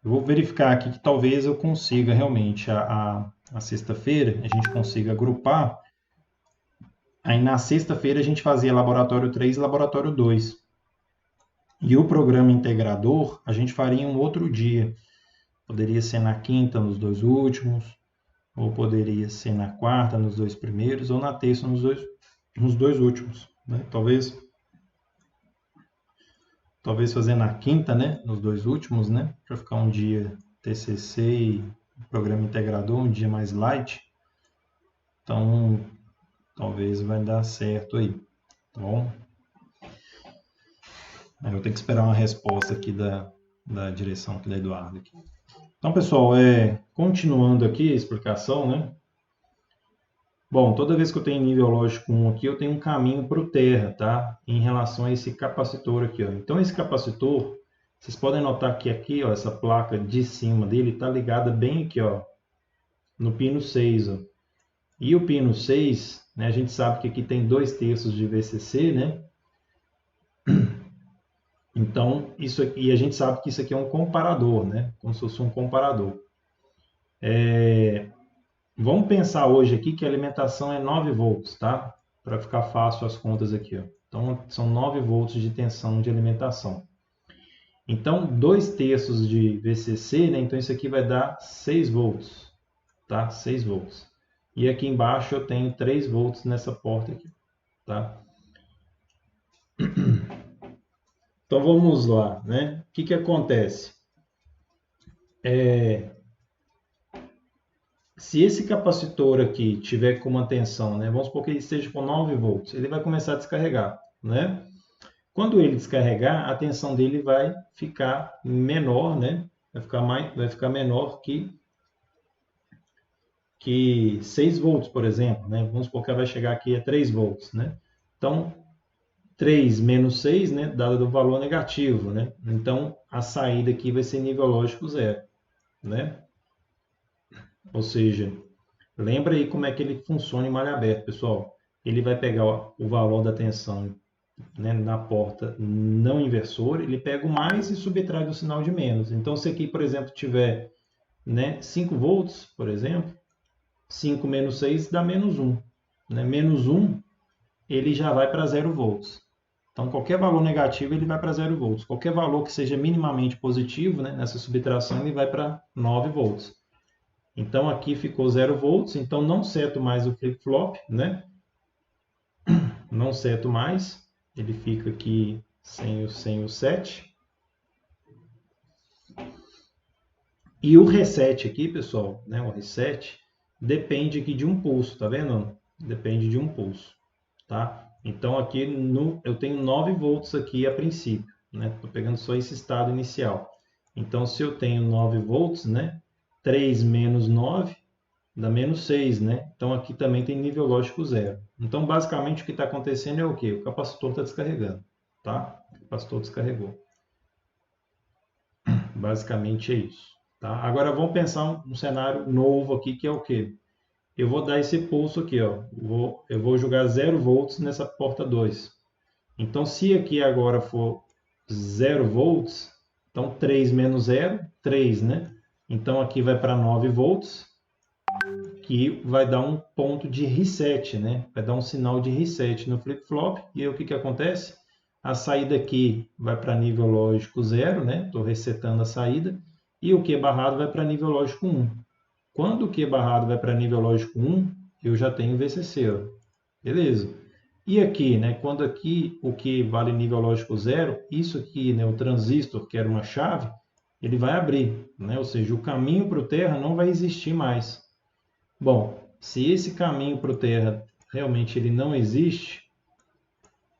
Eu vou verificar aqui que talvez eu consiga realmente a sexta-feira, a gente consiga agrupar. Aí na sexta-feira a gente fazia laboratório 3 e laboratório 2. E o programa integrador a gente faria em um outro dia. Poderia ser na quinta, nos dois últimos, ou poderia ser na quarta, nos dois primeiros, ou na terça, nos dois últimos. Né? Talvez fazer na quinta, né? Nos dois últimos, né? Para ficar um dia TCC e programa integrador, um dia mais light. Então, talvez vai dar certo aí, tá bom? Eu vou ter que esperar uma resposta aqui da direção aqui da Eduardo. Aqui. Então, pessoal, continuando aqui a explicação, né? Bom, toda vez que eu tenho nível lógico 1 aqui, eu tenho um caminho para o terra, tá? Em relação a esse capacitor aqui, ó. Então, esse capacitor, vocês podem notar que aqui, ó, essa placa de cima dele está ligada bem aqui, ó, no pino 6, ó. E o pino 6, né, a gente sabe que aqui tem 2/3 de VCC, né? Então, isso aqui, a gente sabe que isso aqui é um comparador, né? Como se fosse um comparador. Vamos pensar hoje aqui que a alimentação é 9 volts, tá? Para ficar fácil as contas aqui, ó. Então, são 9 volts de tensão de alimentação. Então, 2/3 de VCC, né? Então, isso aqui vai dar 6 volts, tá? 6 volts. E aqui embaixo eu tenho 3 volts nessa porta aqui, tá? Então, vamos lá, né? O que acontece? Se esse capacitor aqui tiver com uma tensão, né? Vamos supor que ele esteja com 9 volts, ele vai começar a descarregar, né? Quando ele descarregar, a tensão dele vai ficar menor, né? Vai ficar menor que 6 volts, por exemplo, né? Vamos supor que ela vai chegar aqui a 3 volts, né? Então, 3 menos 6, né? Dado o valor negativo, né? Então, a saída aqui vai ser nível lógico zero, né? Ou seja, lembra aí como é que ele funciona em malha aberta, pessoal. Ele vai pegar o valor da tensão, né, na porta não inversora, ele pega o mais e subtrai do sinal de menos. Então, se aqui, por exemplo, tiver, né, 5 volts, por exemplo, 5 menos 6 dá menos 1. Né? Menos 1, ele já vai para 0 volts. Então, qualquer valor negativo, ele vai para 0 volts. Qualquer valor que seja minimamente positivo, né, nessa subtração, ele vai para 9 volts. Então, aqui ficou 0 volts, então não seto mais o flip-flop, né? Não seto mais, ele fica aqui sem o set. E o reset aqui, pessoal, né, o reset, depende aqui de um pulso, tá vendo? Depende de um pulso, tá? Então, aqui eu tenho 9 volts aqui a princípio, né? Estou pegando só esse estado inicial. Então, se eu tenho 9 volts, né? 3 menos 9 dá menos 6, né? Então, aqui também tem nível lógico zero. Então, basicamente, o que está acontecendo é o quê? O capacitor está descarregando, tá? O capacitor descarregou. Basicamente é isso. Tá? Agora vamos pensar um cenário novo aqui, que é o quê? Eu vou dar esse pulso aqui, ó. Eu vou jogar 0 volts nessa porta 2. Então, se aqui agora for 0 volts, então 3 menos 0, 3, né? Então, aqui vai para 9 volts, que vai dar um ponto de reset, né? Vai dar um sinal de reset no flip-flop. E aí, o que acontece? A saída aqui vai para nível lógico 0, né? Estou resetando a saída. E o Q barrado vai para nível lógico 1. Quando o Q barrado vai para nível lógico 1, eu já tenho VCC. Ó. Beleza. E aqui, né? Quando aqui o Q vale nível lógico 0, isso aqui, né? O transistor, que era uma chave, ele vai abrir, né? Ou seja, o caminho para o terra não vai existir mais. Bom, se esse caminho para o terra realmente ele não existe,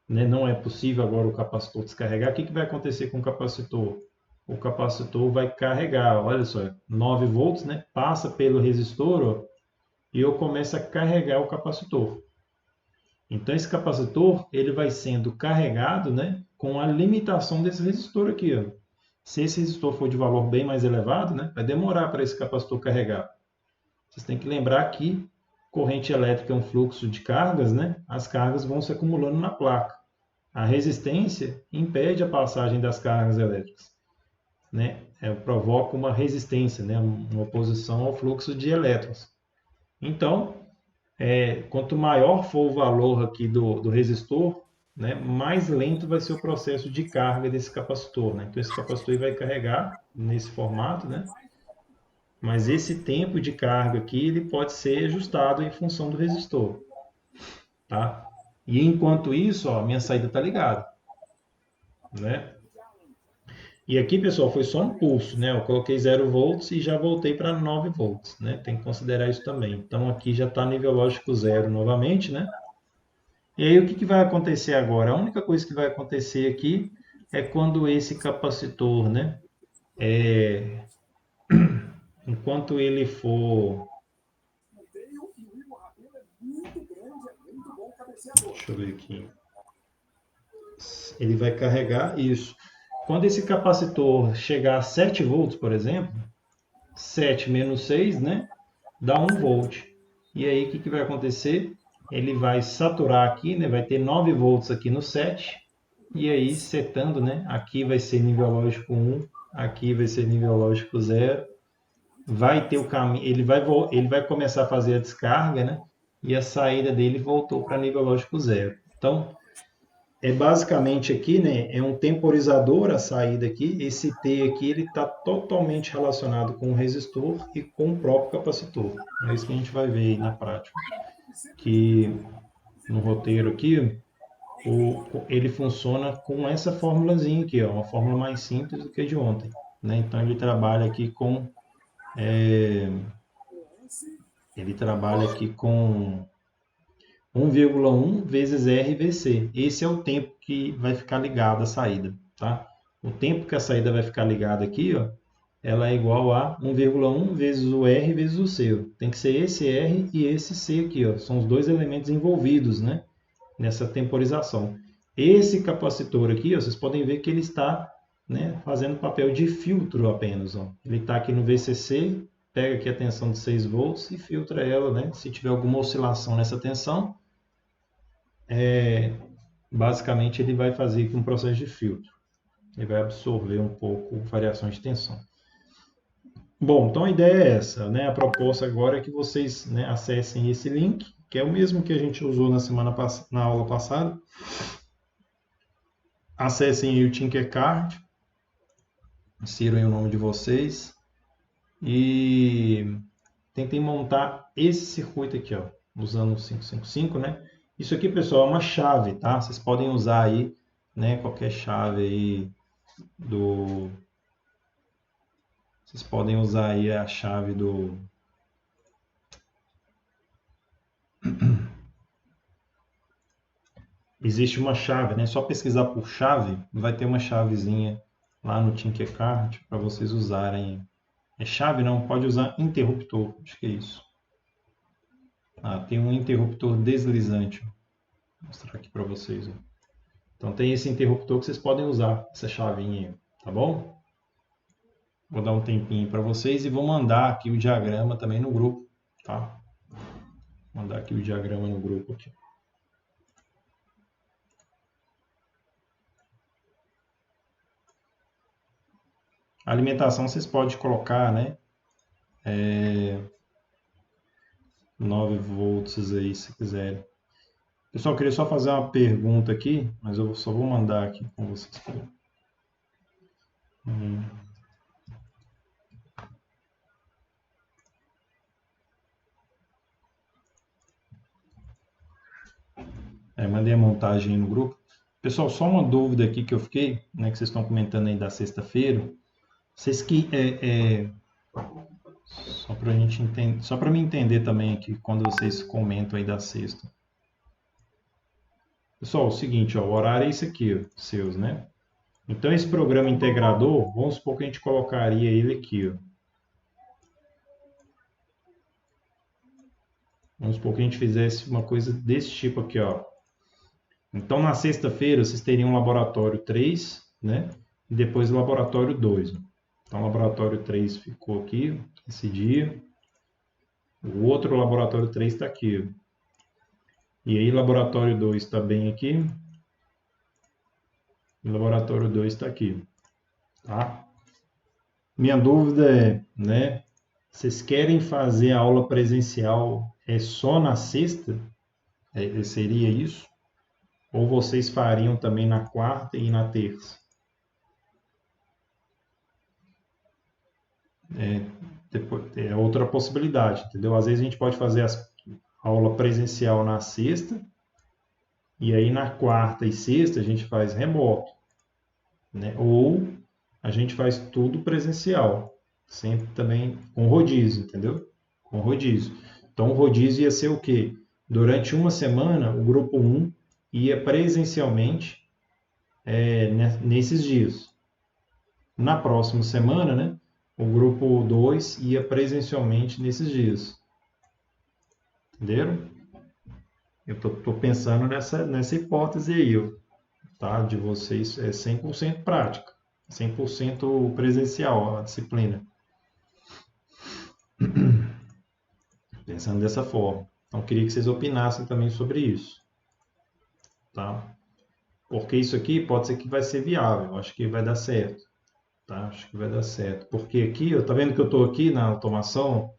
né, não é possível agora o capacitor descarregar, o que vai acontecer com o capacitor? O capacitor vai carregar, olha só, 9 volts, né, passa pelo resistor, ó, e eu começo a carregar o capacitor. Então, esse capacitor ele vai sendo carregado, né, com a limitação desse resistor aqui. Ó. Se esse resistor for de valor bem mais elevado, né, vai demorar para esse capacitor carregar. Vocês têm que lembrar que corrente elétrica é um fluxo de cargas, né? As cargas vão se acumulando na placa. A resistência impede a passagem das cargas elétricas, né? Provoca uma resistência, né? Uma oposição ao fluxo de elétrons. Então, quanto maior for o valor aqui do resistor, né, mais lento vai ser o processo de carga desse capacitor, né? Então, esse capacitor vai carregar nesse formato, né? Mas esse tempo de carga aqui ele pode ser ajustado em função do resistor, tá? E enquanto isso, ó, minha saída está ligada, né? E aqui, pessoal, foi só um pulso, né? Eu coloquei 0 volts e já voltei para 9 volts, né? Tem que considerar isso também. Então, aqui já está nível lógico 0 novamente, né? E aí, o que vai acontecer agora? A única coisa que vai acontecer aqui é quando esse capacitor, né? Enquanto ele for... Deixa eu ver aqui. Ele vai carregar isso. Quando esse capacitor chegar a 7 volts, por exemplo, 7 menos 6, né? Dá 1 volt. E aí, o que vai acontecer? Ele vai saturar aqui, né? Vai ter 9 volts aqui no 7. E aí, setando, né? Aqui vai ser nível lógico 1, aqui vai ser nível lógico 0. Vai ter o caminho, ele vai começar a fazer a descarga, né? E a saída dele voltou para nível lógico 0. Então, basicamente aqui, né, é um temporizador a saída aqui. Esse T aqui ele está totalmente relacionado com o resistor e com o próprio capacitor. É isso que a gente vai ver aí na prática. Que no roteiro aqui, ele funciona com essa formulazinha aqui, ó, uma fórmula mais simples do que a de ontem, né? Então ele trabalha aqui com 1,1 vezes RVC. Esse é o tempo que vai ficar ligado a saída, tá? O tempo que a saída vai ficar ligada aqui, ó, ela é igual a 1,1 vezes o R vezes o C. Tem que ser esse R e esse C aqui, ó. São os dois elementos envolvidos, né, nessa temporização. Esse capacitor aqui, ó, vocês podem ver que ele está, né, fazendo papel de filtro apenas. Ó. Ele está aqui no VCC, pega aqui a tensão de 6 volts e filtra ela, né? Se tiver alguma oscilação nessa tensão, basicamente ele vai fazer aqui um processo de filtro. Ele vai absorver um pouco variações de tensão. Bom, então a ideia é essa, né? A proposta agora é que vocês, né, acessem esse link, que é o mesmo que a gente usou na aula passada. Acessem aí o Tinkercad, insiram aí o nome de vocês e tentem montar esse circuito aqui, ó, usando o 555, né? Isso aqui, pessoal, é uma chave, tá? Vocês podem usar aí, né, qualquer chave aí Vocês podem usar aí a chave do... Existe uma chave, né? Só pesquisar por chave, vai ter uma chavezinha lá no Tinkercad para vocês usarem. É chave não, pode usar interruptor, acho que é isso. Tem um interruptor deslizante. Vou mostrar aqui para vocês. Ó. Então tem esse interruptor que vocês podem usar, essa chavinha, tá bom? Vou dar um tempinho para vocês e vou mandar aqui o diagrama também no grupo, tá? Vou mandar aqui o diagrama no grupo aqui. A alimentação vocês podem colocar, né? 9 volts aí, se quiserem. Pessoal, eu queria só fazer uma pergunta aqui, mas eu só vou mandar aqui com vocês. Mandei a montagem aí no grupo. Pessoal, só uma dúvida aqui que eu fiquei, né, que vocês estão comentando aí da sexta-feira. Vocês que só para a gente entender, só para me entender também aqui quando vocês comentam aí da sexta. Pessoal, é o seguinte, ó, o horário é esse aqui, ó, seus, né? Então esse programa integrador, vamos supor que a gente colocaria ele aqui, ó. Vamos supor que a gente fizesse uma coisa desse tipo aqui, ó. Então na sexta-feira vocês teriam o laboratório 3, né? E depois o laboratório 2. Então o laboratório 3 ficou aqui, esse dia. O outro laboratório 3 está aqui. E aí, laboratório 2 está bem aqui. O laboratório 2 está aqui, tá? Minha dúvida é, né? Vocês querem fazer a aula presencial só na sexta? Seria isso? Ou vocês fariam também na quarta e na terça? É outra possibilidade, entendeu? Às vezes a gente pode fazer a aula presencial na sexta e aí na quarta e sexta a gente faz remoto, né? Ou a gente faz tudo presencial, sempre também com rodízio, entendeu? Com rodízio. Então o rodízio ia ser o quê? Durante uma semana, o grupo um ia presencialmente nesses dias. Na próxima semana, né, o grupo 2 ia presencialmente nesses dias. Entenderam? Eu estou pensando nessa hipótese aí, tá? De vocês 100% prática, 100% presencial a disciplina. Pensando dessa forma. Então, queria que vocês opinassem também sobre isso, tá? Porque isso aqui pode ser que vai ser viável, acho que vai dar certo, tá? Acho que vai dar certo. Porque aqui, tá vendo que eu estou aqui na automação?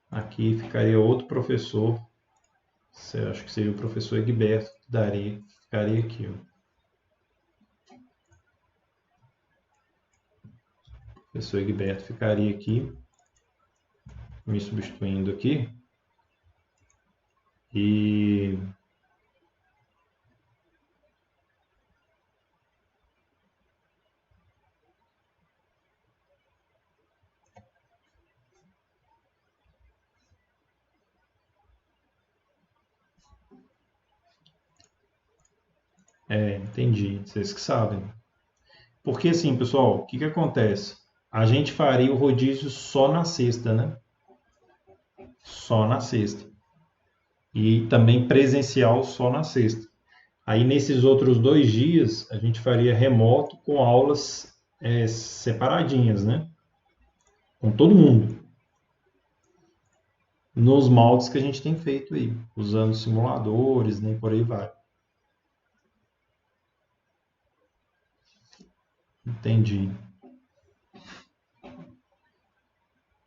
Aqui ficaria outro professor, acho que seria o professor Egberto que ficaria aqui, ó. O professor Egberto ficaria aqui, me substituindo aqui. E entendi, vocês que sabem. Porque assim, pessoal, o que que acontece? A gente faria o rodízio só na sexta, né? Só na sexta. E também presencial só na sexta. Aí nesses outros 2 dias a gente faria remoto com aulas separadinhas, né? Com todo mundo. Nos moldes que a gente tem feito aí, usando simuladores, nem por aí vai. Entendi.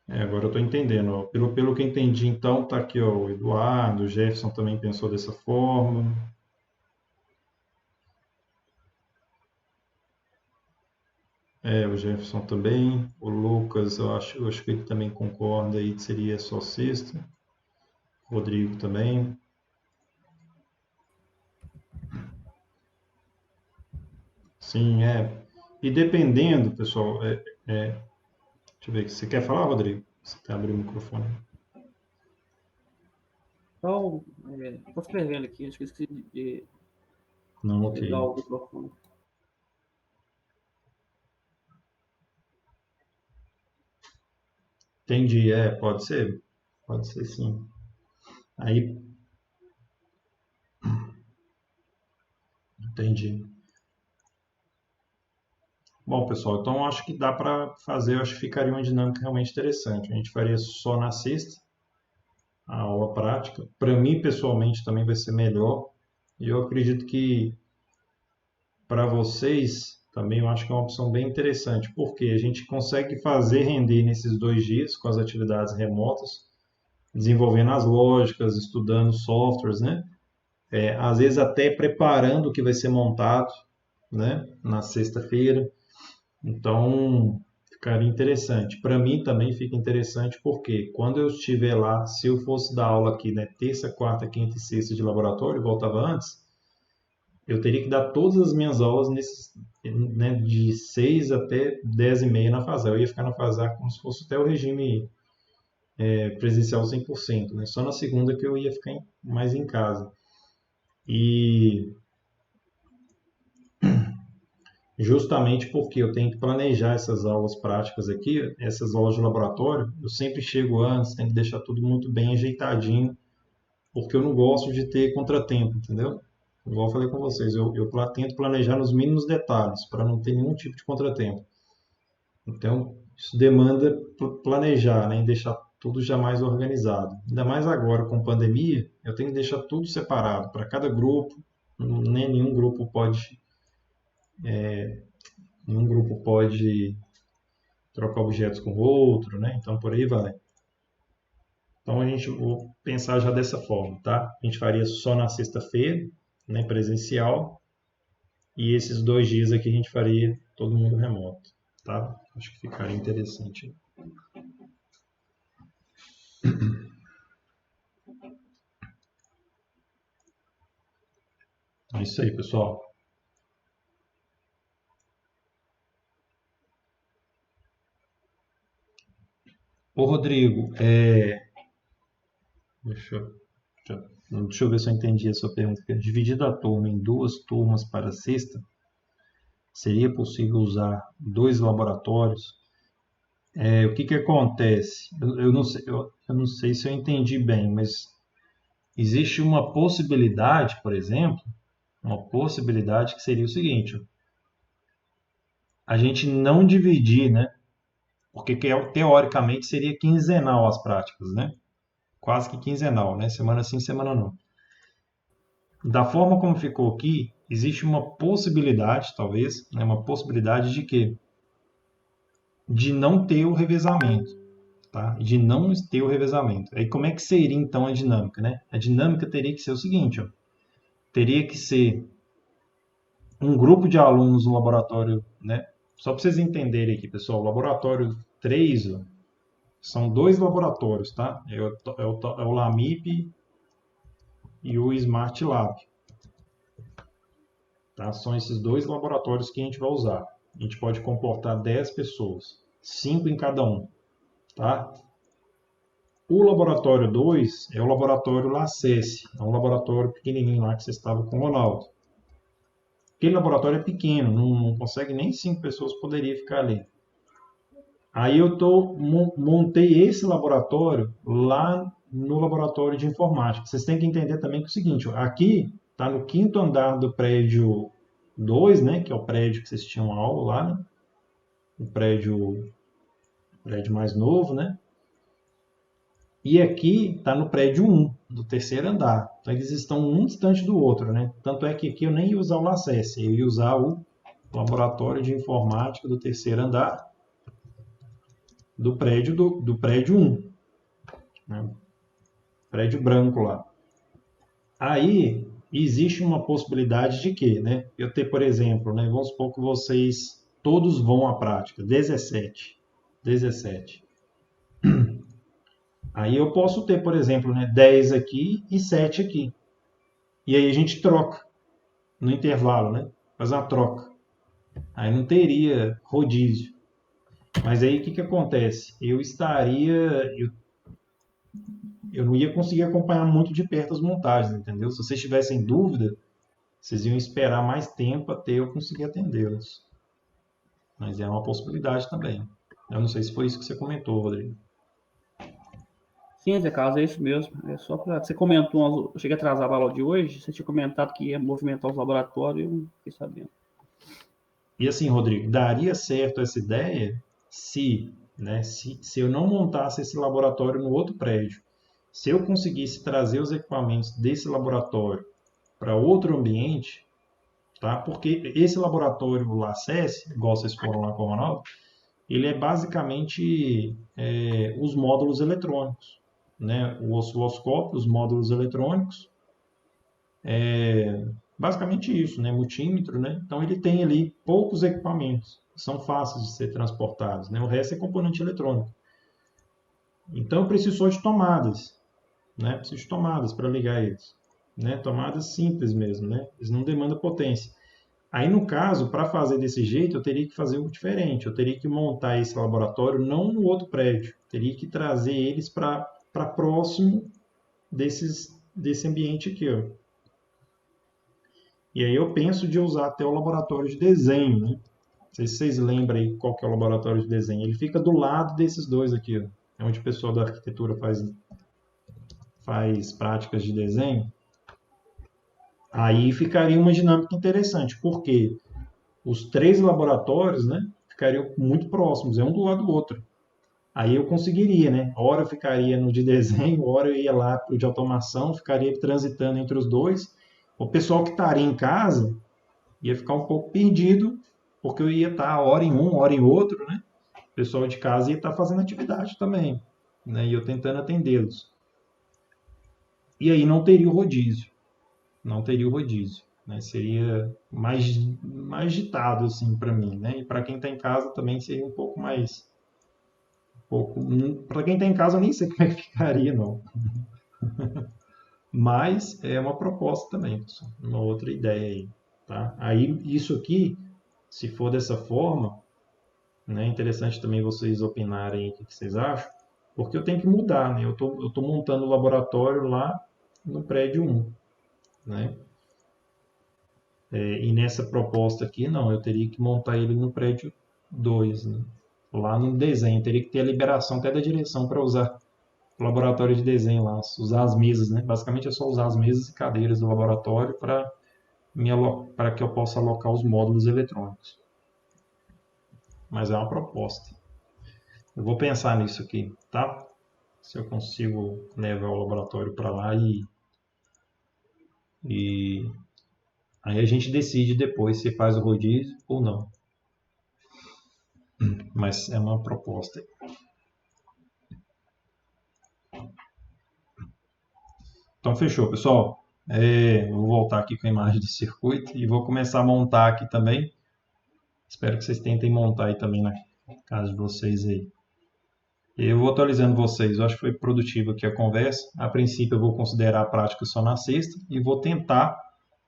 Agora eu estou entendendo. Ó. Pelo que eu entendi, então, tá aqui ó, o Eduardo, o Jefferson também pensou dessa forma. O Jefferson também. O Lucas, eu acho que ele também concorda aí que seria só sexta. O Rodrigo também. Sim, é. E dependendo, pessoal, deixa eu ver, você quer falar, Rodrigo? Você está abrindo o microfone. Então, estou escrevendo aqui, acho que esqueci de Não, ok. desligar o microfone. Entendi, pode ser. Pode ser sim. Aí, entendi. Bom, pessoal, então acho que dá para fazer, eu acho que ficaria uma dinâmica realmente interessante. A gente faria só na sexta, a aula prática. Para mim, pessoalmente, também vai ser melhor. E eu acredito que para vocês também eu acho que é uma opção bem interessante, porque a gente consegue fazer render nesses 2 dias com as atividades remotas, desenvolvendo as lógicas, estudando softwares, né? Às vezes até preparando o que vai ser montado, né? Na sexta-feira. Então, ficaria interessante. Para mim também fica interessante porque quando eu estiver lá, se eu fosse dar aula aqui, né, terça, quarta, quinta e sexta de laboratório, voltava antes, eu teria que dar todas as minhas aulas nesses, né, de 6 até 10 e meia na FASAR. Eu ia ficar na FASAR como se fosse até o regime presencial 100%, né? Só na segunda que eu ia ficar mais em casa. E justamente porque eu tenho que planejar essas aulas práticas aqui, essas aulas de laboratório, eu sempre chego antes, tenho que deixar tudo muito bem ajeitadinho, porque eu não gosto de ter contratempo, entendeu? Igual eu falei com vocês, eu tento planejar nos mínimos detalhes, para não ter nenhum tipo de contratempo. Então, isso demanda planejar, né, e deixar tudo já mais organizado. Ainda mais agora com pandemia, eu tenho que deixar tudo separado para cada grupo, nem nenhum grupo pode um grupo pode trocar objetos com o outro, né? Então por aí vai. Então a gente vou pensar já dessa forma, tá? A gente faria só na sexta-feira, né, presencial, e esses 2 dias aqui a gente faria todo mundo remoto, tá? Acho que ficaria interessante. É isso aí, pessoal. Ô, Rodrigo, deixa eu, deixa eu ver se eu entendi a sua pergunta. Dividido a turma em 2 turmas para sexta, seria possível usar 2 laboratórios? O que que acontece? Eu não sei se eu entendi bem, mas existe uma possibilidade, por exemplo, uma possibilidade que seria o seguinte: ó, a gente não dividir, né? Porque teoricamente seria quinzenal as práticas, né? Quase que quinzenal, né? Semana sim, semana não. Da forma como ficou aqui, existe uma possibilidade, talvez, né? Uma possibilidade de quê? De não ter o revezamento, tá? De não ter o revezamento. Aí como é que seria então a dinâmica, né? A dinâmica teria que ser o seguinte, ó. Teria que ser um grupo de alunos no laboratório, né? Só para vocês entenderem aqui, pessoal, o laboratório 3 ó, são 2 laboratórios, tá? É o LAMIP e o Smart Lab, tá? São esses 2 laboratórios que a gente vai usar. A gente pode comportar 10 pessoas, 5 em cada um, tá? O laboratório 2 é o laboratório LACES, é um laboratório pequenininho lá que você estava com o Ronaldo. Aquele laboratório é pequeno, não consegue nem 5 pessoas poderia ficar ali. Aí eu montei esse laboratório lá no laboratório de informática. Vocês têm que entender também que é o seguinte, ó, aqui está no 5º andar do prédio 2, né, que é o prédio que vocês tinham aula lá, né, o prédio mais novo, né? E aqui está no prédio 1, do 3º andar. Então eles estão um distante do outro, né? Tanto é que aqui eu nem ia usar o LACES, eu ia usar o laboratório de informática do 3º andar do prédio 1, né? Prédio branco lá. Aí existe uma possibilidade de quê, né? Eu ter, por exemplo, né, vamos supor que vocês todos vão à prática, 17. Aí eu posso ter, por exemplo, né, 10 aqui e 7 aqui. E aí a gente troca no intervalo, né? Faz uma troca. Aí não teria rodízio. Mas aí o que acontece? Eu não ia conseguir acompanhar muito de perto as montagens, entendeu? Se vocês tivessem dúvida, vocês iam esperar mais tempo até eu conseguir atendê-los. Mas é uma possibilidade também. Eu não sei se foi isso que você comentou, Rodrigo. Sim, Zé Carlos, é isso mesmo. É só para. Você comentou, eu cheguei atrasado a aula de hoje, você tinha comentado que ia movimentar os laboratórios, eu não fiquei sabendo. E assim, Rodrigo, daria certo essa ideia se, né, se eu não montasse esse laboratório no outro prédio. Se eu conseguisse trazer os equipamentos desse laboratório para outro ambiente, tá? Porque esse laboratório, o LACES, igual vocês foram lá com o Ronaldo, ele é basicamente os módulos eletrônicos, né? O osciloscópio, os módulos eletrônicos, basicamente isso, né? Multímetro, né? Então ele tem ali poucos equipamentos, que são fáceis de ser transportados, né? O resto é componente eletrônico. Então eu preciso só de tomadas, né? Preciso de tomadas para ligar eles, né? Tomadas simples mesmo, né? Eles não demandam potência. Aí, no caso, para fazer desse jeito, eu teria que fazer algo diferente. Eu teria que montar esse laboratório não no outro prédio. Eu teria que trazer eles para próximo desse ambiente aqui, ó. E aí eu penso de usar até o laboratório de desenho, né? Não sei se vocês lembram aí qual que é o laboratório de desenho. Ele fica do lado desses dois aqui, ó. É onde o pessoal da arquitetura faz práticas de desenho. Aí ficaria uma dinâmica interessante, porque os 3 laboratórios, né, ficariam muito próximos, é um do lado do outro. Aí eu conseguiria, né? Hora eu ficaria no de desenho, hora eu ia lá para o de automação, ficaria transitando entre os dois. O pessoal que estaria em casa ia ficar um pouco perdido, porque eu ia estar hora em um, hora em outro, né? O pessoal de casa ia estar fazendo atividade também, né? E eu tentando atendê-los. E aí não teria o rodízio, não teria o rodízio, né? Seria mais agitado assim para mim, né? E para quem está em casa também seria um pouco mais, para quem está em casa eu nem sei como é que ficaria, não. Mas é uma proposta também, pessoal, uma outra ideia aí, tá? Aí isso aqui, se for dessa forma, né, é interessante também vocês opinarem o que vocês acham, porque eu tenho que mudar, né? Eu tô montando o laboratório lá no prédio 1, né? E nessa proposta aqui, não, eu teria que montar ele no prédio 2, né? Lá no desenho, teria que ter a liberação até da direção para usar o laboratório de desenho lá, usar as mesas, né? Basicamente é só usar as mesas e cadeiras do laboratório para que eu possa alocar os módulos eletrônicos. Mas é uma proposta. Eu vou pensar nisso aqui, tá? Se eu consigo levar o laboratório para lá e aí a gente decide depois se faz o rodízio ou não. Mas é uma proposta. Então fechou, pessoal. Vou voltar aqui com a imagem do circuito e vou começar a montar aqui também. Espero que vocês tentem montar aí também na casa de vocês aí. Eu vou atualizando vocês. Eu acho que foi produtivo aqui a conversa. A princípio eu vou considerar a prática só na sexta e vou tentar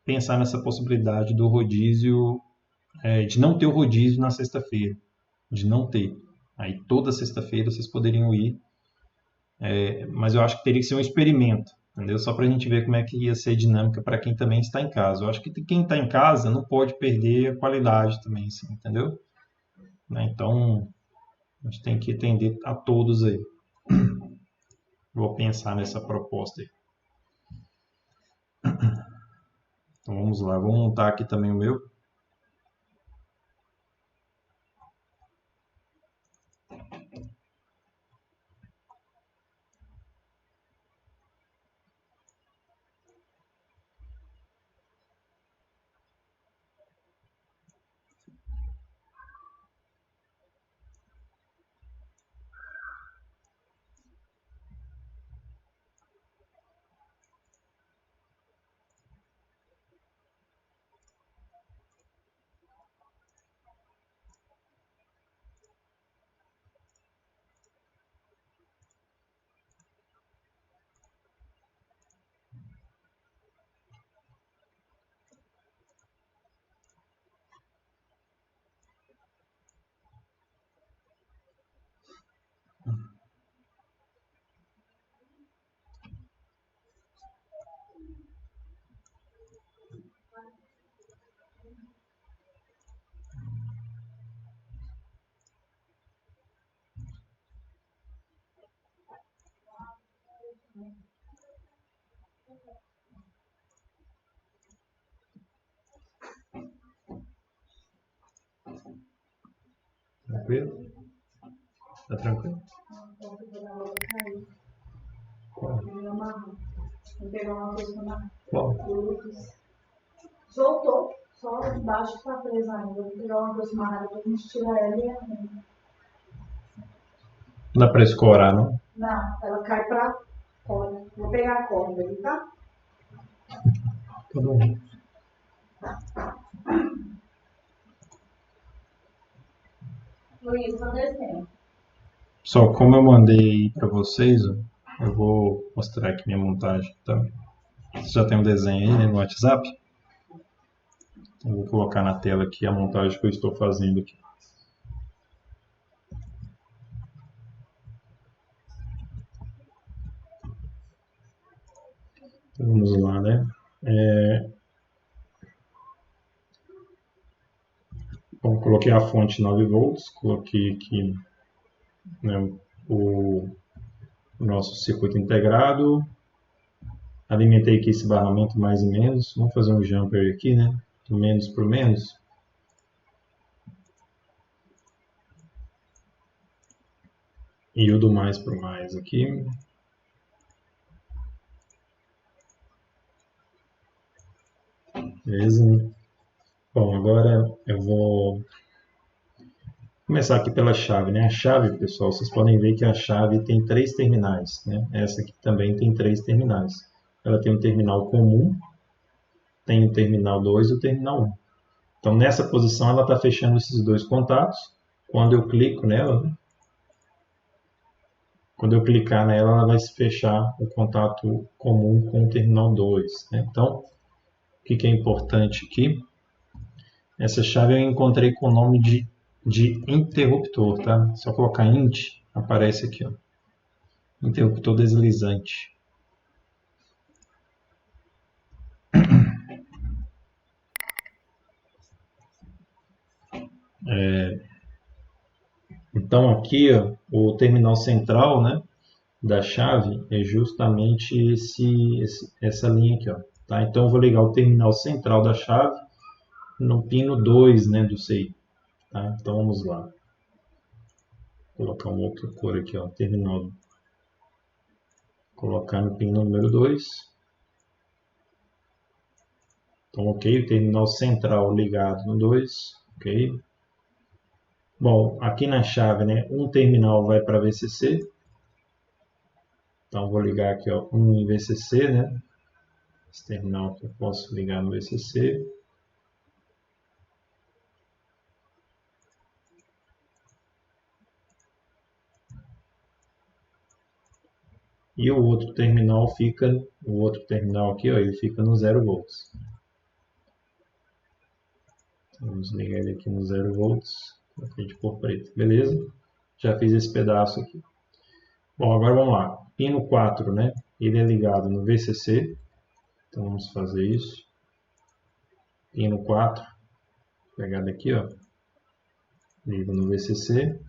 pensar nessa possibilidade do rodízio, de não ter o rodízio na sexta-feira, de não ter. Aí toda sexta-feira vocês poderiam ir, mas eu acho que teria que ser um experimento, entendeu? Só para a gente ver como é que ia ser a dinâmica para quem também está em casa. Eu acho que quem está em casa não pode perder a qualidade também, assim, entendeu? Né? Então a gente tem que atender a todos aí. Vou pensar nessa proposta aí. Então vamos lá, vou montar aqui também o meu. Tranquilo? Tá tranquilo? Vou pegar uma coisa na Bom, soltou, só debaixo que tá presa ainda. Vou pegar uma coisa amarrada pra gente tirar ela e não dá para escorar, não? não, ela cai pra fora. Vou pegar a corda ali, tá? Tá bom. Luiz, tô descendo. Só como eu mandei para vocês, ó, eu vou mostrar aqui minha montagem, tá? Você já tem um desenho aí, né, no WhatsApp? Eu vou colocar na tela aqui a montagem que eu estou fazendo aqui. Então, vamos lá, né? Bom, coloquei a fonte 9 volts, coloquei aqui, né, o nosso circuito integrado, alimentei aqui esse barramento mais e menos. Vamos fazer um jumper aqui, né? Do menos para o menos. E o do mais para o mais aqui. Beleza? Bom, agora eu vou começar aqui pela chave, né? A chave, pessoal, vocês podem ver que a chave tem 3 terminais, né? Essa aqui também tem 3 terminais. Ela tem um terminal comum, tem o terminal 2 e o terminal 1. Então, nessa posição, ela está fechando esses dois contatos. Quando eu clico nela, quando eu clicar nela, ela vai se fechar o contato comum com o terminal 2, né? Então, o que é importante aqui? Essa chave eu encontrei com o nome de interruptor, tá? Se eu colocar int, aparece aqui, ó. Interruptor deslizante. Então aqui, ó, o terminal central, né, da chave é justamente essa linha aqui, ó, tá? Então eu vou ligar o terminal central da chave no pino 2, né, do CI, tá? Então vamos lá. Vou colocar uma outra cor aqui, ó, terminal. Colocar no pino número 2. Então, ok, o terminal central ligado no 2, ok. Bom, aqui na chave, né, um terminal vai para VCC. Então, vou ligar aqui, ó, um em VCC, né. Esse terminal aqui eu posso ligar no VCC. E o outro terminal aqui, ó, ele fica no 0 volts. Então, vamos ligar ele aqui no 0 volts, coloquei de cor preta, beleza? Já fiz esse pedaço aqui. Bom, agora vamos lá. Pino 4, né? Ele é ligado no VCC. Então vamos fazer isso. Pino 4, pegar daqui, ó. Ligo no VCC.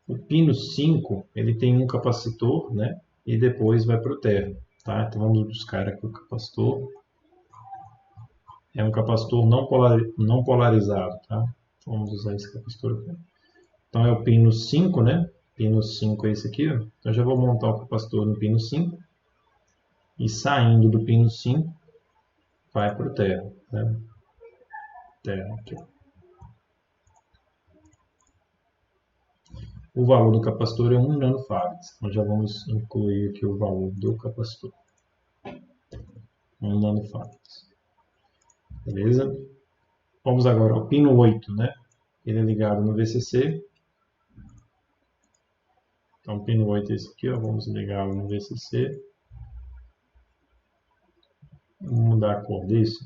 O pino 5, ele tem um capacitor, né? E depois vai para o terra, tá? Então vamos buscar aqui o capacitor. É um capacitor não polarizado, tá? Vamos usar esse capacitor aqui. Então é o pino 5, né? Pino 5 é esse aqui, ó. Então já vou montar o capacitor no pino 5. E saindo do pino 5, vai para o terra, né? Terra aqui, ó. O valor do capacitor é 1 nanofarads. Então já vamos incluir aqui o valor do capacitor. 1 nanofarads. Beleza? Vamos agora ao pino 8, né? Ele é ligado no VCC. Então, o pino 8 é esse aqui, ó. Vamos ligá-lo no VCC. Vamos mudar a cor disso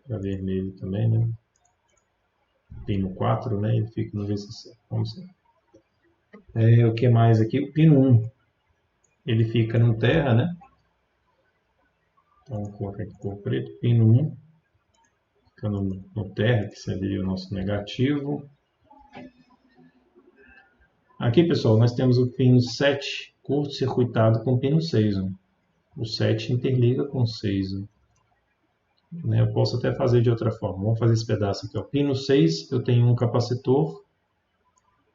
para vermelho também, né? Pino 4, né? Ele fica no VCC. Vamos ver. O que mais aqui? O pino 1. Ele fica no terra, né? Então, vou colocar aqui cor preto. Pino 1. Fica no terra, que seria o nosso negativo. Aqui, pessoal, nós temos o pino 7 curto-circuitado com o pino 6. Ó. O 7 interliga com o 6. Ó. Eu posso até fazer de outra forma. Vamos fazer esse pedaço aqui. Ó. Pino 6, eu tenho um capacitor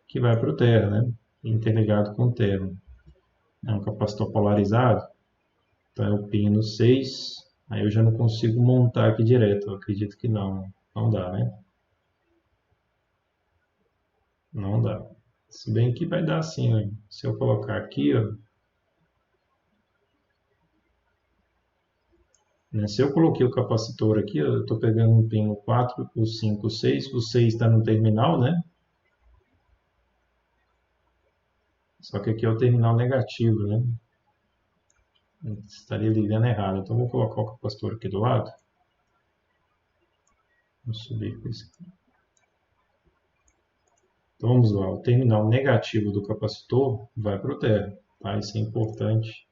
que vai para o terra, né? Interligado com o terra. É um capacitor polarizado. Então é o pino 6. Aí eu já não consigo montar aqui direto. Eu acredito que não. Não dá, né? Não dá. Se bem que vai dar assim, ó. Se eu colocar aqui, ó. Se eu coloquei o capacitor aqui, ó, eu estou pegando um pino 4, o 5, o 6. O 6 está no terminal, né? Só que aqui é o terminal negativo, né? Eu estaria ligando errado. Então, vou colocar o capacitor aqui do lado. Vou subir com isso aqui. Então, vamos lá. O terminal negativo do capacitor vai para o terra. Tá? Isso é importante.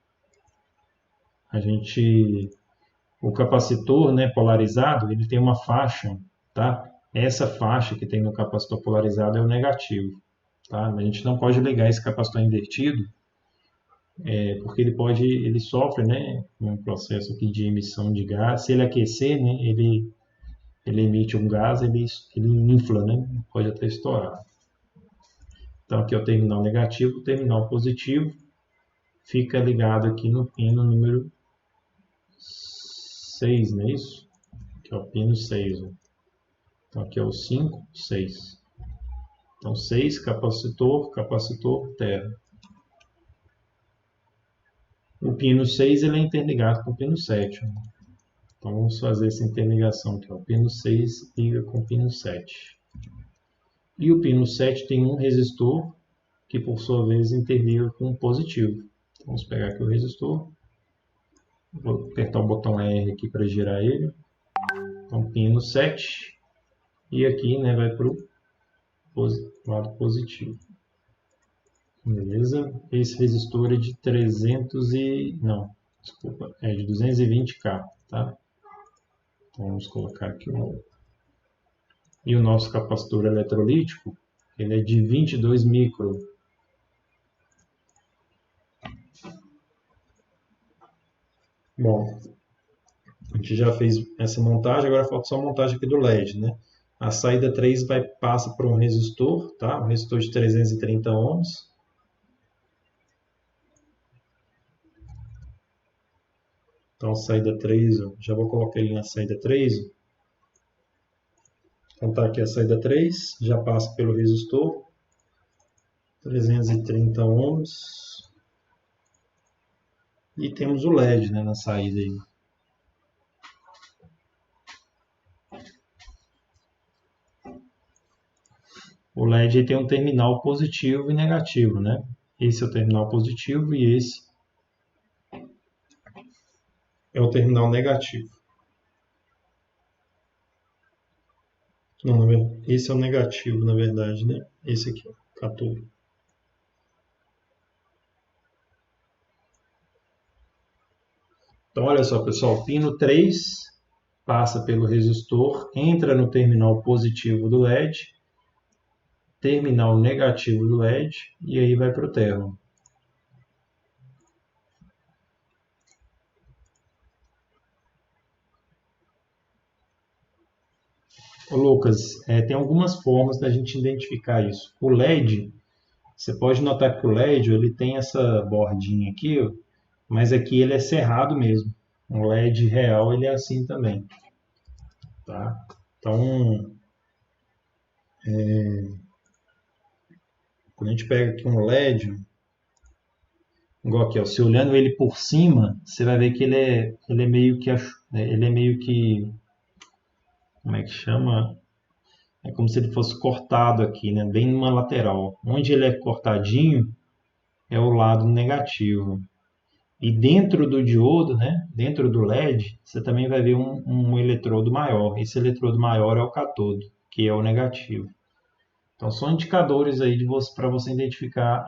O capacitor, né, polarizado, ele tem uma faixa, tá? Essa faixa que tem no capacitor polarizado é o negativo. Tá? A gente não pode ligar esse capacitor invertido, porque ele sofre, né, um processo aqui de emissão de gás. Se ele aquecer, né, ele emite um gás, ele infla, né, pode até estourar. Então aqui é o terminal negativo, o terminal positivo fica ligado aqui no pino número 6, não é isso? Aqui é o pino 6. Ó. Então aqui é o 5, 6. Então 6, capacitor, capacitor, terra. O pino 6 ele é interligado com o pino 7. Ó. Então vamos fazer essa interligação aqui. Ó. O pino 6 liga com o pino 7. E o pino 7 tem um resistor que por sua vez interliga com o positivo. Então, vamos pegar aqui o resistor. Vou apertar o botão R aqui para girar ele. Então pino 7. E aqui, né, vai para o lado positivo. Beleza? Esse resistor é de 220K, tá? Então vamos colocar aqui E o nosso capacitor eletrolítico, ele é de 22 micro. Bom, a gente já fez essa montagem, agora falta só a montagem aqui do LED, né? A saída 3 passa por um resistor, tá? Um resistor de 330 ohms. Então, saída 3, ó, já vou colocar ele na saída 3. Então, tá aqui a saída 3, já passa pelo resistor. 330 ohms. E temos o LED, né, na saída aí. O LED aí tem um terminal positivo e negativo, né? Esse é o terminal positivo e esse é o terminal negativo. Não, esse é o negativo, na verdade, né? Esse aqui, ó, cator. Então, olha só, pessoal, pino 3 passa pelo resistor, entra no terminal positivo do LED, terminal negativo do LED, e aí vai para o termo. Ô, Lucas, tem algumas formas da gente identificar isso. O LED, você pode notar que o LED ele tem essa bordinha aqui, ó, mas aqui ele é cerrado mesmo. Um LED real ele é assim também. Tá? Então, quando a gente pega aqui um LED, igual aqui, ó, se olhando ele por cima, você vai ver que ele é meio que, como é que chama? É como se ele fosse cortado aqui, né? Bem numa lateral. Onde ele é cortadinho é o lado negativo. E dentro do diodo, né? Dentro do LED, você também vai ver um eletrodo maior. Esse eletrodo maior é o cátodo, que é o negativo. Então são indicadores aí para você identificar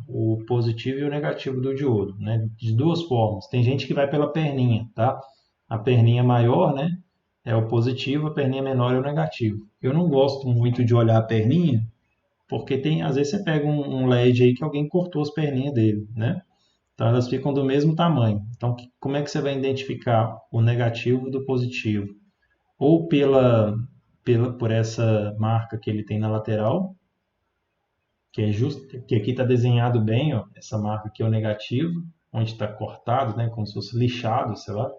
o positivo e o negativo do diodo, né? De duas formas. Tem gente que vai pela perninha, tá? A perninha maior, né? É o positivo, a perninha menor é o negativo. Eu não gosto muito de olhar a perninha, porque às vezes você pega um LED aí que alguém cortou as perninhas dele, né? Então elas ficam do mesmo tamanho. Então como é que você vai identificar o negativo do positivo? Ou por essa marca que ele tem na lateral, que aqui está desenhado bem, ó, essa marca aqui é o negativo, onde está cortado, né? Como se fosse lixado, sei lá.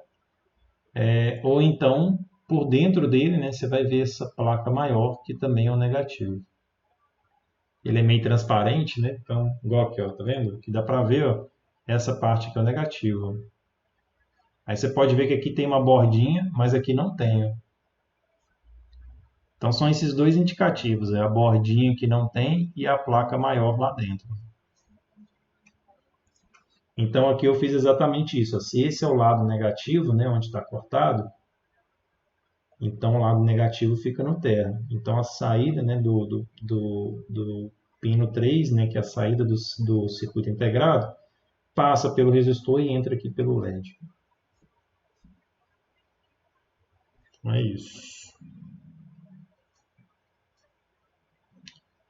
Ou então por dentro dele, né, você vai ver essa placa maior, que também é o negativo. Ele é meio transparente, né? Então, igual aqui, ó, tá vendo? Que dá para ver, ó, essa parte aqui é o negativo. Ó. Aí você pode ver que aqui tem uma bordinha, mas aqui não tem. Ó. Então, são esses dois indicativos, a bordinha que não tem e a placa maior lá dentro. Então, aqui eu fiz exatamente isso. Ó. Se esse é o lado negativo, né, onde está cortado, então o lado negativo fica no terra. Então a saída, né, do pino 3, né, que é a saída do circuito integrado, passa pelo resistor e entra aqui pelo LED. Então é isso.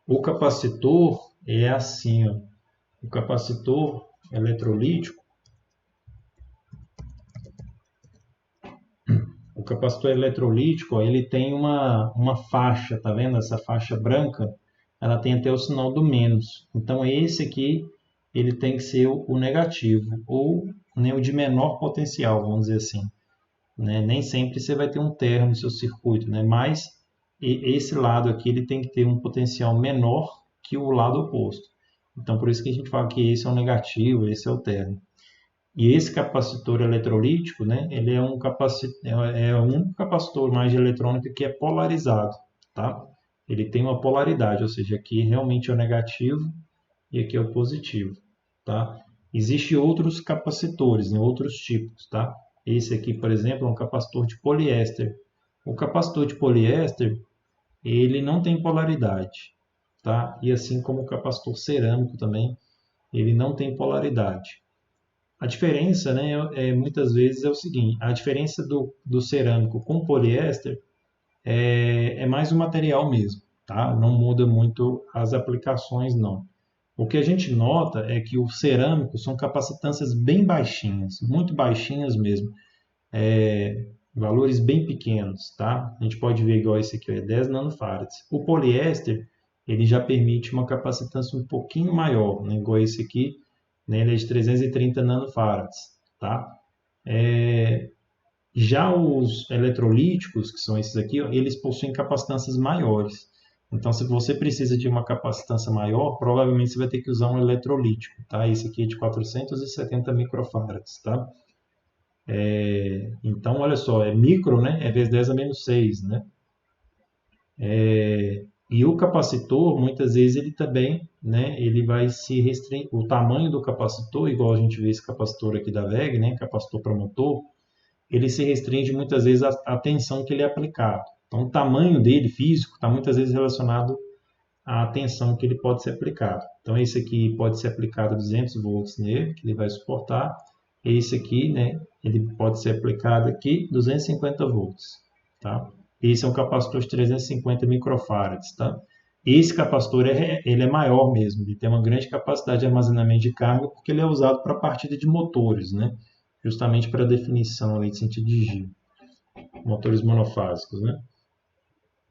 O capacitor é assim, ó. O capacitor eletrolítico. O capacitor eletrolítico, ó, ele tem uma faixa, tá vendo? Essa faixa branca, ela tem até o sinal do menos. Então esse aqui, ele tem que ser o negativo, ou, né, o de menor potencial, vamos dizer assim. né? Nem sempre você vai ter um terra no seu circuito, né? Mas esse lado aqui ele tem que ter um potencial menor que o lado oposto. Então, por isso que a gente fala que esse é o negativo, esse é o terno. E esse capacitor eletrolítico, né, ele é o único capacitor mais de eletrônica que é polarizado, tá? Ele tem uma polaridade, ou seja, aqui realmente é o negativo e aqui é o positivo, tá? Existem outros capacitores, né, outros tipos, tá? Esse aqui, por exemplo, é um capacitor de poliéster. O capacitor de poliéster, ele não tem polaridade, tá? E assim como o capacitor cerâmico também, ele não tem polaridade. A diferença, né, muitas vezes é o seguinte, a diferença do cerâmico com poliéster é mais o material mesmo, tá? Não muda muito as aplicações, não. O que a gente nota é que o cerâmico são capacitâncias bem baixinhas, muito baixinhas mesmo, valores bem pequenos, tá? A gente pode ver igual esse aqui, 10 nanofarads. O poliéster, ele já permite uma capacitância um pouquinho maior, né? Igual esse aqui, né? Ele é de 330 nanofarads, tá? Já os eletrolíticos, que são esses aqui, ó, eles possuem capacitâncias maiores. Então, se você precisa de uma capacitância maior, provavelmente você vai ter que usar um eletrolítico, tá? Esse aqui é de 470 microfarads, tá? Então, olha só, é micro, né? É vezes 10 a menos 6, né? E o capacitor, muitas vezes, ele também, né? Ele vai se restringir. O tamanho do capacitor, igual a gente vê esse capacitor aqui da WEG, né? Capacitor para motor, ele se restringe muitas vezes à tensão que ele é aplicado. Então, o tamanho dele físico está muitas vezes relacionado à tensão que ele pode ser aplicado. Então, esse aqui pode ser aplicado 200 volts nele, que ele vai suportar. Esse aqui, né, ele pode ser aplicado aqui 250 volts, tá? Esse é um capacitor de 350 microfarads, tá? Esse capacitor ele é maior mesmo, ele tem uma grande capacidade de armazenamento de carga porque ele é usado para a partida de motores, né? Justamente para a definição ali de sentido de giro, motores monofásicos, né?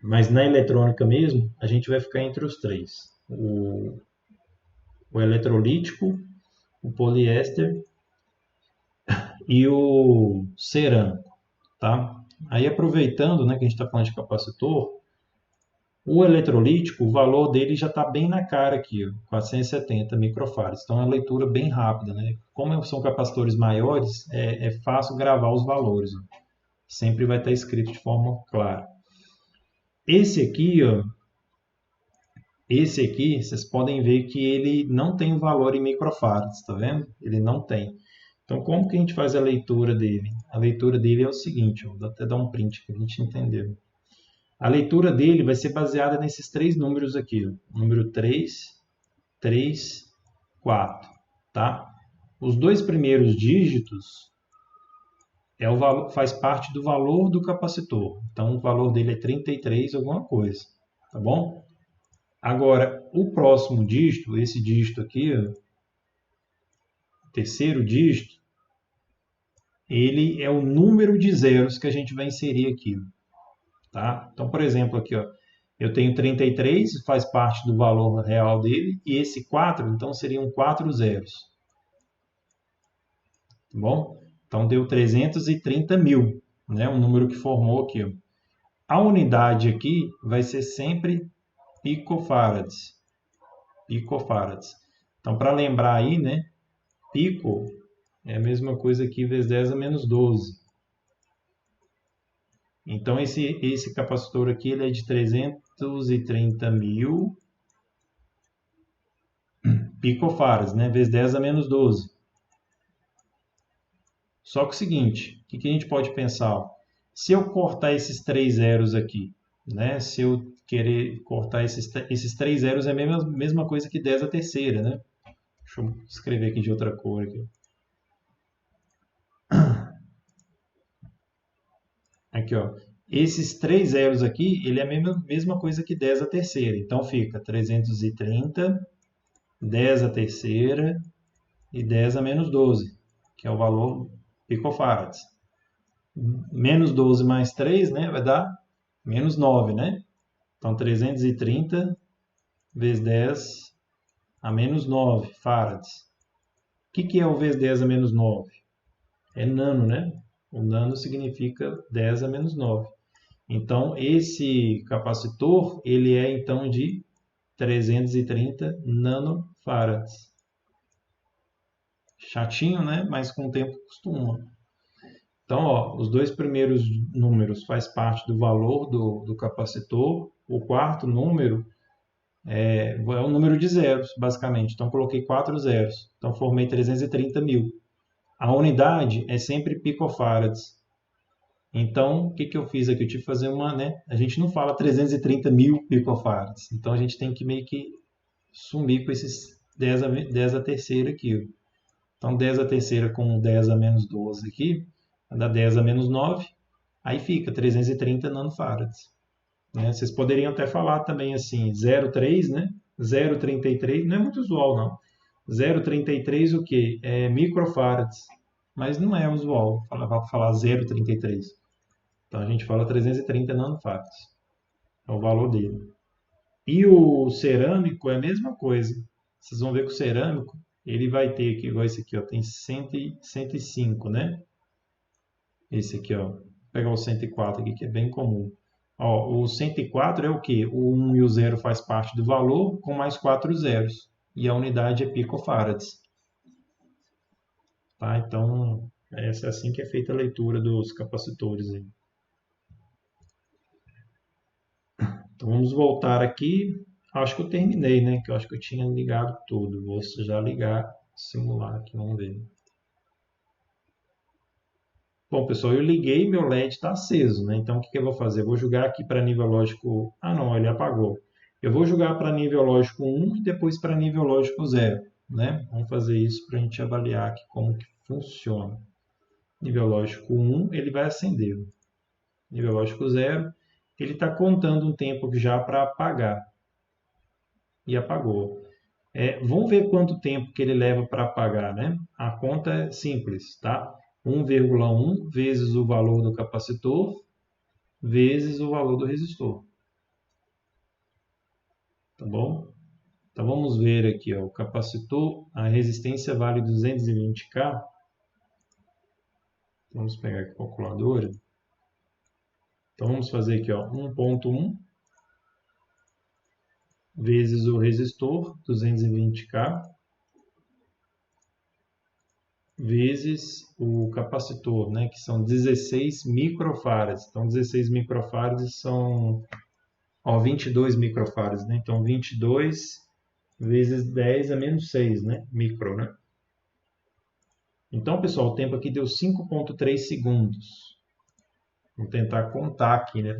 Mas na eletrônica mesmo, a gente vai ficar entre os três: o eletrolítico, o poliéster e o cerâmico, tá? Aí aproveitando, né, que a gente está falando de capacitor, o eletrolítico, o valor dele já está bem na cara aqui, ó, 470 microfarads. Então é uma leitura bem rápida, né? Como são capacitores maiores, é fácil gravar os valores, ó. Sempre vai estar escrito de forma clara. Esse aqui, ó, vocês podem ver que ele não tem o valor em microfarads, tá vendo? Ele não tem. Então, como que a gente faz a leitura dele? A leitura dele é o seguinte, ó, vou até dar um print para a gente entender. A leitura dele vai ser baseada nesses três números aqui, ó. Número 3, 3, 4, tá? Os dois primeiros dígitos é o valor, faz parte do valor do capacitor. Então, o valor dele é 33 alguma coisa, tá bom? Agora, o próximo dígito, esse dígito aqui, ó, o terceiro dígito, ele é o número de zeros que a gente vai inserir aqui, tá? Então, por exemplo, aqui, ó, eu tenho 33, faz parte do valor real dele, e esse 4, então, seriam 4 zeros. Tá bom? Então, deu 330 mil, né? O número que formou aqui, ó. A unidade aqui vai ser sempre picofarads. Picofarads. Então, para lembrar aí, né? Pico é a mesma coisa aqui vezes 10 a menos 12. Então, esse capacitor aqui ele é de 330 mil picofarads, né? Vezes 10 a menos 12. Só que é o seguinte, o que a gente pode pensar? Se eu cortar esses três zeros aqui, né? Se eu querer cortar esses três zeros é a mesma coisa que 10 a terceira, né? Deixa eu escrever aqui de outra cor aqui. Aqui, ó. Esses três zeros aqui, ele é a mesma coisa que 10 a terceira. Então, fica 330, 10 a terceira e 10 a menos 12, que é o valor picofarads. Menos 12 mais 3, né, vai dar menos 9, né? Então, 330 vezes 10 a menos 9 farads. O que é o vezes 10 a menos 9? É nano, né? O nano significa 10 a menos 9. Então, esse capacitor, ele é então de 330 nanofarads. Chatinho, né? Mas com o tempo costuma. Então, ó, os dois primeiros números faz parte do valor do capacitor. O quarto número é um número de zeros, basicamente. Então, coloquei 4 zeros. Então, formei 330 mil. A unidade é sempre picofarads. Então, o que eu fiz aqui? Eu tive que fazer uma, né? A gente não fala 330 mil picofarads. Então, a gente tem que meio que sumir com esses 10 a terceira aqui. Então, 10 a terceira com 10 a menos 12 aqui, dá 10 a menos 9, aí fica 330 nanofarads. Né? Vocês poderiam até falar também assim, 0,3, né? 0,33, não é muito usual não. 0,33 o quê? É microfarads, mas não é usual falar 0,33. Então a gente fala 330 nanofarads, é o valor dele. E o cerâmico é a mesma coisa. Vocês vão ver que o cerâmico, ele vai ter aqui, igual esse aqui, ó, tem 105, né? Esse aqui, ó, vou pegar o 104 aqui, que é bem comum. Ó, o 104 é o quê? O 1 e o 0 faz parte do valor, com mais 4 zeros. E a unidade é picofarads. Tá? Então, essa é assim que é feita a leitura dos capacitores aí. Então, vamos voltar aqui. Acho que eu terminei, né? Que eu acho que eu tinha ligado tudo. Vou já ligar, simular aqui, vamos ver. Bom, pessoal, eu liguei, meu LED está aceso, né? Então, o que eu vou fazer? Eu vou jogar aqui para nível lógico... Ah, não, ele apagou. Eu vou jogar para nível lógico 1 e depois para nível lógico 0, né? Vamos fazer isso para a gente avaliar aqui como que funciona. Nível lógico 1, ele vai acender. Nível lógico 0, ele está contando um tempo já para apagar. E apagou. Vamos ver quanto tempo que ele leva para apagar, né? A conta é simples, tá? 1,1 vezes o valor do capacitor vezes o valor do resistor. Tá bom? Então vamos ver aqui, ó, o capacitor, a resistência vale 220K. Vamos pegar aqui a calculadora. Então vamos fazer aqui, ó, 1,1 vezes o resistor, 220K, vezes o capacitor, né, que são 16 microfarads. Então, 16 microfarads são 22 microfarads, né? Então, 22 vezes 10 a menos 6, né? Micro, né? Então, pessoal, o tempo aqui deu 5,3 segundos. Vou tentar contar aqui, né?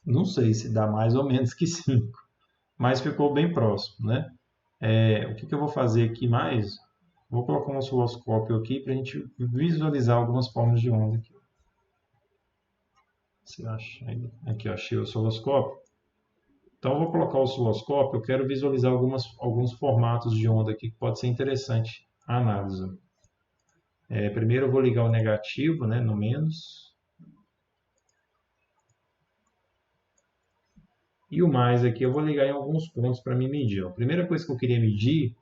Não sei se dá mais ou menos que 5, mas ficou bem próximo, né? O que eu vou fazer aqui mais? Vou colocar um osciloscópio aqui para a gente visualizar algumas formas de onda aqui. Você acha? Aqui, ó, achei o osciloscópio. Então, eu vou colocar o osciloscópio. Eu quero visualizar alguns formatos de onda aqui que pode ser interessante a análise. Primeiro, eu vou ligar o negativo, né, no menos. E o mais aqui eu vou ligar em alguns pontos para me medir. A primeira coisa que eu queria medir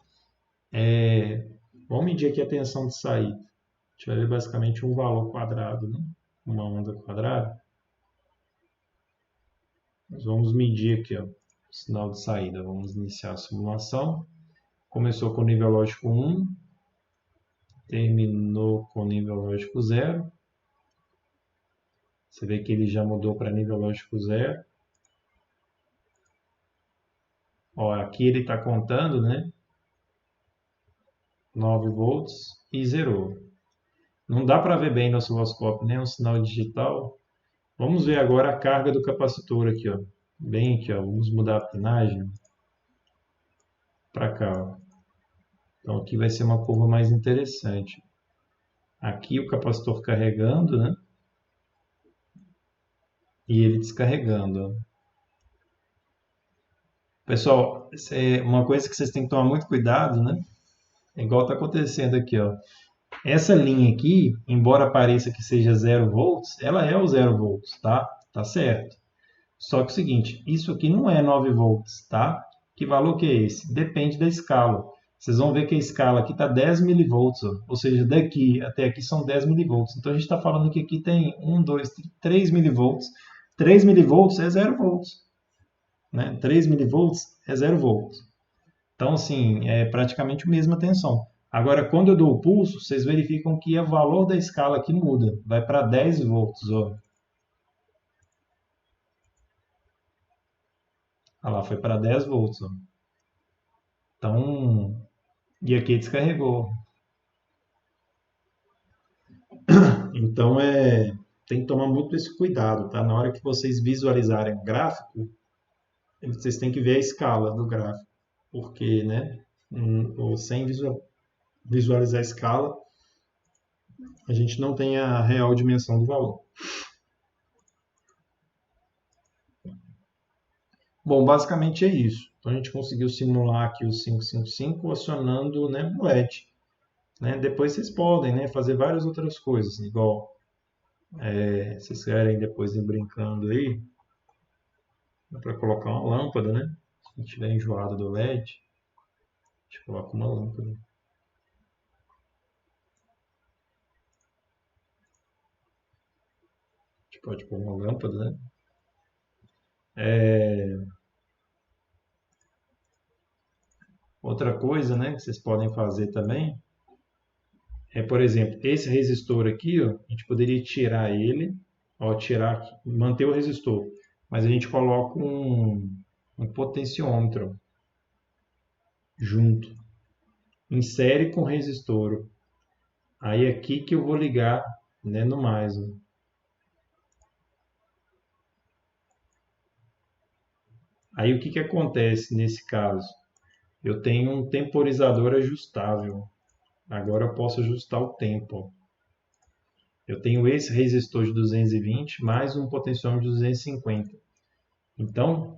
vamos medir aqui a tensão de saída. A gente vai ver basicamente um valor quadrado, né? Uma onda quadrada. Nós vamos medir aqui, ó, o sinal de saída. Vamos iniciar a simulação. Começou com o nível lógico 1, terminou com o nível lógico 0. Você vê que ele já mudou para nível lógico 0. Ó, aqui ele está contando, né? 9 volts e zerou. Não dá para ver bem no osciloscópio, né? Um sinal digital. Vamos ver agora a carga do capacitor aqui, ó. Bem aqui, ó. Vamos mudar a pinagem para cá, ó. Então aqui vai ser uma curva mais interessante. Aqui o capacitor carregando, né? E ele descarregando, ó. Pessoal, uma coisa que vocês têm que tomar muito cuidado, né? É igual está acontecendo aqui, ó. Essa linha aqui, embora pareça que seja 0 volts, ela é o 0 volts, tá? Tá certo. Só que é o seguinte, isso aqui não é 9 volts, tá? Que valor que é esse? Depende da escala. Vocês vão ver que a escala aqui está 10 milivolts, ó. Ou seja, daqui até aqui são 10 milivolts. Então a gente está falando que aqui tem 1, 2, 3 milivolts. 3 milivolts é 0 volts. Né? 3 milivolts é 0 volts. Então, assim, é praticamente a mesma tensão. Agora, quando eu dou o pulso, vocês verificam que o valor da escala aqui muda. Vai para 10 volts, ó. Olha lá, foi para 10 volts, ó. Então, e aqui descarregou. Então, tem que tomar muito esse cuidado, tá? Na hora que vocês visualizarem o gráfico, vocês têm que ver a escala do gráfico. Porque, né, ou sem visualizar a escala, a gente não tem a real dimensão do valor. Bom, basicamente é isso. Então, a gente conseguiu simular aqui o 555 acionando, né, o LED. Né? Depois vocês podem, né, fazer várias outras coisas, igual vocês querem depois ir brincando aí, dá para colocar uma lâmpada, né? Se estiver enjoado do LED, a gente coloca uma lâmpada. A gente pode pôr uma lâmpada, né? Outra coisa, né, que vocês podem fazer também por exemplo, esse resistor aqui, ó, a gente poderia tirar ele, ó, tirar aqui, manter o resistor, mas a gente coloca um potenciômetro junto, insere com o resistor. Aí é aqui que eu vou ligar, né, no mais. Ó. Aí o que que acontece nesse caso? Eu tenho um temporizador ajustável. Agora eu posso ajustar o tempo. Eu tenho esse resistor de 220 mais um potenciômetro de 250. Então,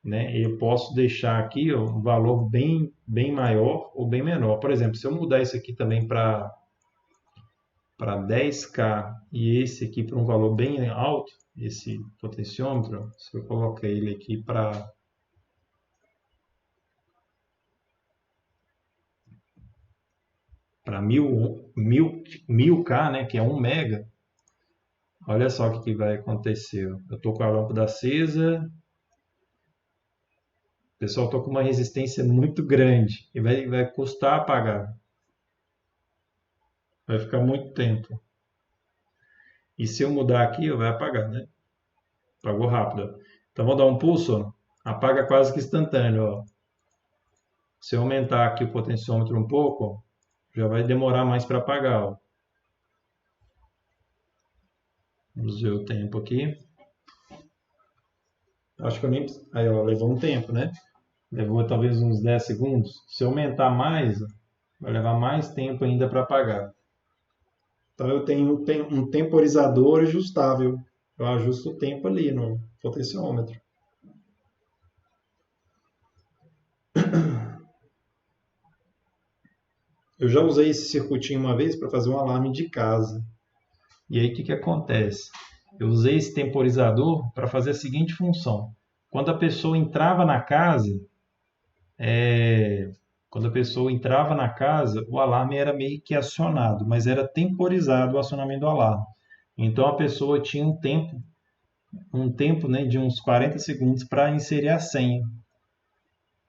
né, eu posso deixar aqui ó, um valor bem maior ou bem menor. Por exemplo, se eu mudar isso aqui também para 10K e esse aqui para um valor bem alto, esse potenciômetro, se eu colocar ele aqui para 1000K, né, que é 1 mega, olha só o que vai acontecer. Eu estou com a lâmpada acesa, pessoal, estou com uma resistência muito grande e vai custar apagar. Vai ficar muito tempo. E se eu mudar aqui, vai apagar, né? Apagou rápido. Então, vou dar um pulso, ó, apaga quase que instantâneo. Ó. Se eu aumentar aqui o potenciômetro um pouco, já vai demorar mais para apagar. Ó. Vamos ver o tempo aqui. Acho que eu nem... Aí, ó, levou um tempo, né? Levou talvez uns 10 segundos. Se eu aumentar mais, vai levar mais tempo ainda para apagar. Então eu tenho um temporizador ajustável. Eu ajusto o tempo ali no potenciômetro. Eu já usei esse circuitinho uma vez para fazer um alarme de casa. E aí o que acontece? Eu usei esse temporizador para fazer a seguinte função. Quando a pessoa entrava na casa, o alarme era meio que acionado, mas era temporizado o acionamento do alarme. Então a pessoa tinha um tempo, né, de uns 40 segundos para inserir a senha.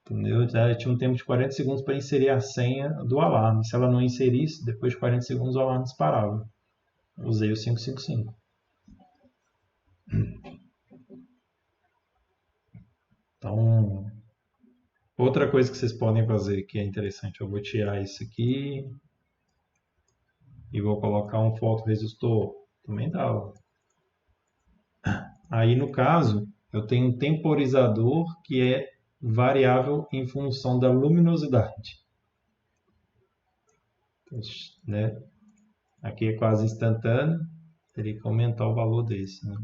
Entendeu? Ela tinha um tempo de 40 segundos para inserir a senha do alarme. Se ela não inserisse, depois de 40 segundos o alarme disparava. Usei o 555. Então, outra coisa que vocês podem fazer que é interessante, eu vou tirar isso aqui e vou colocar um fotoresistor. Também dá. Ó. Aí, no caso, eu tenho um temporizador que é variável em função da luminosidade. Né? Aqui é quase instantâneo, teria que aumentar o valor desse. Né?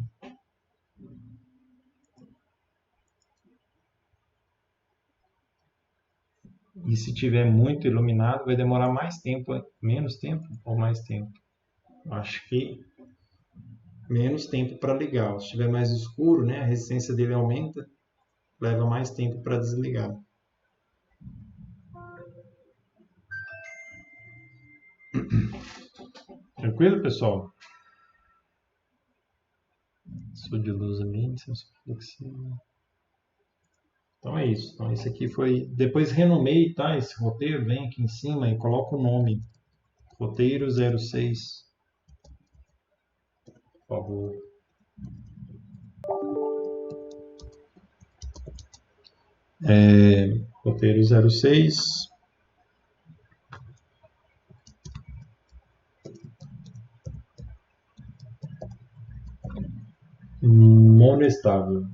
E se tiver muito iluminado, vai demorar mais tempo, menos tempo ou mais tempo? Acho que menos tempo para ligar. Se estiver mais escuro, né, a resistência dele aumenta, leva mais tempo para desligar. Tranquilo, pessoal? Sou de luz ambiente, sensor flexível. Então é isso. Então esse aqui foi... Depois renomeie, tá? Esse roteiro, vem aqui em cima e coloca o nome. Roteiro 06. Por favor. Roteiro 06. Monestável.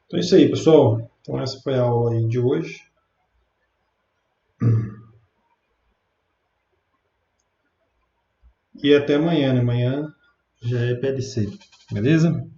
Então é isso aí, pessoal. Então essa foi a aula aí de hoje. E até amanhã, né? Amanhã já é PLC. Beleza?